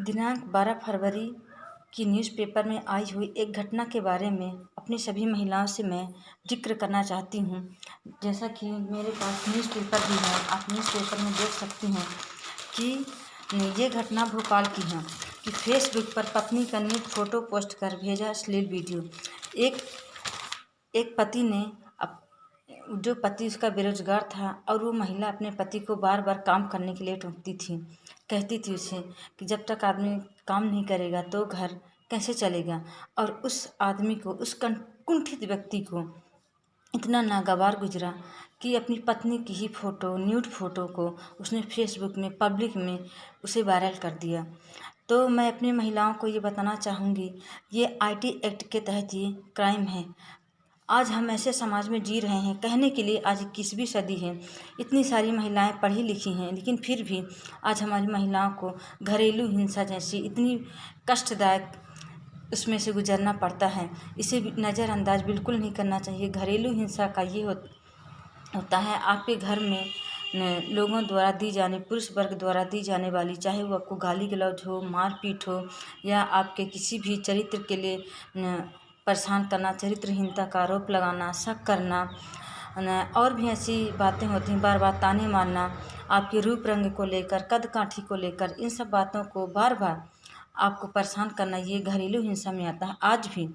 दिनांक 12 फरवरी की न्यूज़पेपर में आई हुई एक घटना के बारे में अपनी सभी महिलाओं से मैं जिक्र करना चाहती हूँ। जैसा कि मेरे पास न्यूज़पेपर भी है, आप न्यूज़पेपर में देख सकती हैं कि ये घटना भोपाल की है कि फेसबुक पर पत्नी का न्यूड फोटो पोस्ट कर भेजा अश्लील वीडियो। एक पति ने जो पति उसका बेरोजगार था और वो महिला अपने पति को बार बार काम करने के लिए टोकती थी, कहती थी उसे कि जब तक आदमी काम नहीं करेगा तो घर कैसे चलेगा। और उस आदमी को, उस कुंठित व्यक्ति को इतना नागवार गुजरा कि अपनी पत्नी की ही फोटो, न्यूड फोटो को उसने फेसबुक में पब्लिक में उसे वायरल कर दिया। तो मैं अपनी महिलाओं को ये बताना चाहूँगी, ये IT एक्ट के तहत ये क्राइम है। आज हम ऐसे समाज में जी रहे हैं, कहने के लिए आज 21वीं सदी है, इतनी सारी महिलाएं पढ़ी लिखी हैं, लेकिन फिर भी आज हमारी महिलाओं को घरेलू हिंसा जैसी इतनी कष्टदायक उसमें से गुजरना पड़ता है। इसे नज़रअंदाज बिल्कुल नहीं करना चाहिए। घरेलू हिंसा का ये होता है, आपके घर में लोगों द्वारा दी जाने, पुरुष वर्ग द्वारा दी जाने वाली, चाहे वो आपको गाली गलौज हो, मारपीट हो, या आपके किसी भी चरित्र के लिए परेशान करना, चरित्रहीनता का आरोप लगाना, शक करना, और भी ऐसी बातें होती हैं, बार बार ताने मारना, आपके रूप रंग को लेकर, कद काठी को लेकर, इन सब बातों को बार बार आपको परेशान करना, ये घरेलू हिंसा में आता है। आज भी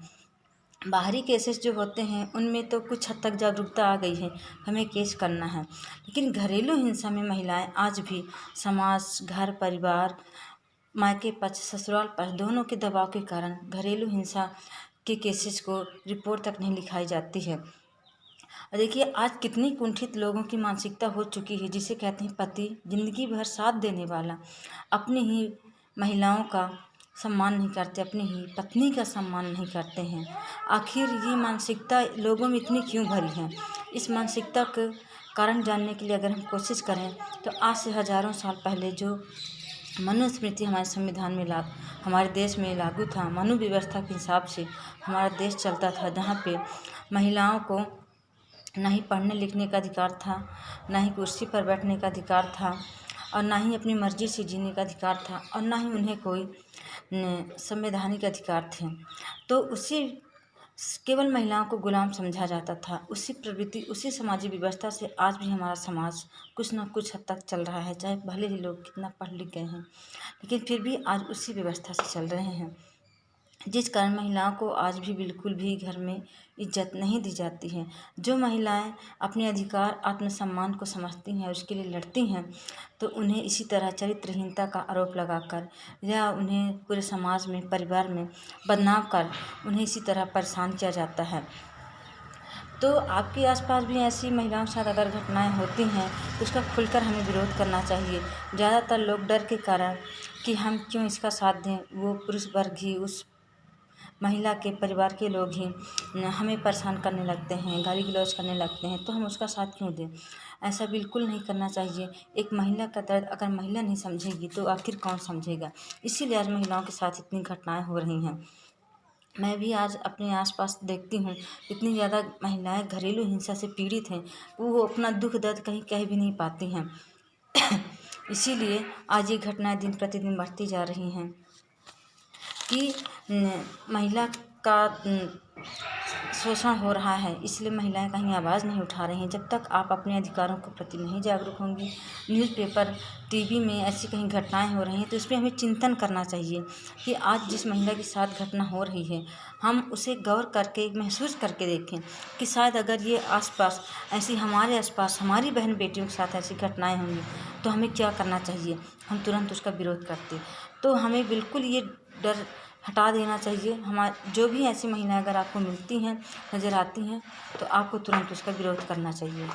बाहरी केसेस जो होते हैं उनमें तो कुछ हद तक जागरूकता आ गई है, हमें केस करना है, लेकिन घरेलू हिंसा में महिलाएं आज भी समाज, घर परिवार, मायके पक्ष, ससुराल पक्ष दोनों के दबाव के कारण घरेलू हिंसा के केसेस को रिपोर्ट तक नहीं लिखाई जाती है। और देखिए आज कितनी कुंठित लोगों की मानसिकता हो चुकी है, जिसे कहते हैं पति जिंदगी भर साथ देने वाला अपनी ही महिलाओं का सम्मान नहीं करते, अपनी ही पत्नी का सम्मान नहीं करते हैं। आखिर ये मानसिकता लोगों में इतनी क्यों भरी है? इस मानसिकता के कारण जानने के लिए अगर हम कोशिश करें तो आज से हजारों साल पहले जो मनुस्मृति हमारे संविधान में हमारे देश में लागू था, मनु व्यवस्था के हिसाब से हमारा देश चलता था, जहाँ पे महिलाओं को ना ही पढ़ने लिखने का अधिकार था, ना ही कुर्सी पर बैठने का अधिकार था, और ना ही अपनी मर्जी से जीने का अधिकार था, और ना ही उन्हें कोई संवैधानिक अधिकार थे। तो उसी केवल महिलाओं को गुलाम समझा जाता था। उसी प्रवृत्ति, उसी सामाजिक व्यवस्था से आज भी हमारा समाज कुछ न कुछ हद तक चल रहा है, चाहे भले ही लोग कितना पढ़ लिख गए हैं, लेकिन फिर भी आज उसी व्यवस्था से चल रहे हैं, जिस कारण महिलाओं को आज भी बिल्कुल भी घर में इज्जत नहीं दी जाती है। जो महिलाएं अपने अधिकार, आत्मसम्मान को समझती हैं और उसके लिए लड़ती हैं, तो उन्हें इसी तरह चरित्रहीनता का आरोप लगाकर या उन्हें पूरे समाज में, परिवार में बदनाम कर उन्हें इसी तरह परेशान किया जाता है। तो आपके आसपास भी ऐसी महिलाओं के साथ अगर घटनाएं होती हैं तो उसका खुलकर हमें विरोध करना चाहिए। ज़्यादातर लोग डर के कारण कि हम क्यों इसका साथ दें, वो पुरुष वर्ग ही, उस महिला के परिवार के लोग ही हमें परेशान करने लगते हैं, गाली गलौज करने लगते हैं, तो हम उसका साथ क्यों दें? ऐसा बिल्कुल नहीं करना चाहिए। एक महिला का दर्द अगर महिला नहीं समझेगी तो आखिर कौन समझेगा? इसीलिए आज महिलाओं के साथ इतनी घटनाएं हो रही हैं। मैं भी आज अपने आसपास देखती हूँ इतनी ज़्यादा महिलाएं घरेलू हिंसा से पीड़ित हैं, वो अपना दुख दर्द कहीं कह भी नहीं पाती हैं। इसीलिए आज ये घटनाएं दिन प्रतिदिन बढ़ती जा रही हैं कि महिला का शोषण हो रहा है, इसलिए महिलाएं कहीं आवाज़ नहीं उठा रही हैं। जब तक आप अपने अधिकारों के प्रति नहीं जागरूक होंगी, न्यूज़पेपर, टीवी में ऐसी कहीं घटनाएं हो रही हैं, तो इस पर हमें चिंतन करना चाहिए कि आज जिस महिला के साथ घटना हो रही है, हम उसे गौर करके, महसूस करके देखें कि शायद अगर ये आसपास ऐसी हमारे आसपास हमारी बहन बेटियों के साथ ऐसी घटनाएँ होंगी तो हमें क्या करना चाहिए। हम तुरंत उसका विरोध करते। तो हमें बिल्कुल ये डर हटा देना चाहिए। जो भी ऐसी महिलाएं अगर आपको मिलती हैं, नज़र आती हैं, तो आपको तुरंत उसका विरोध करना चाहिए।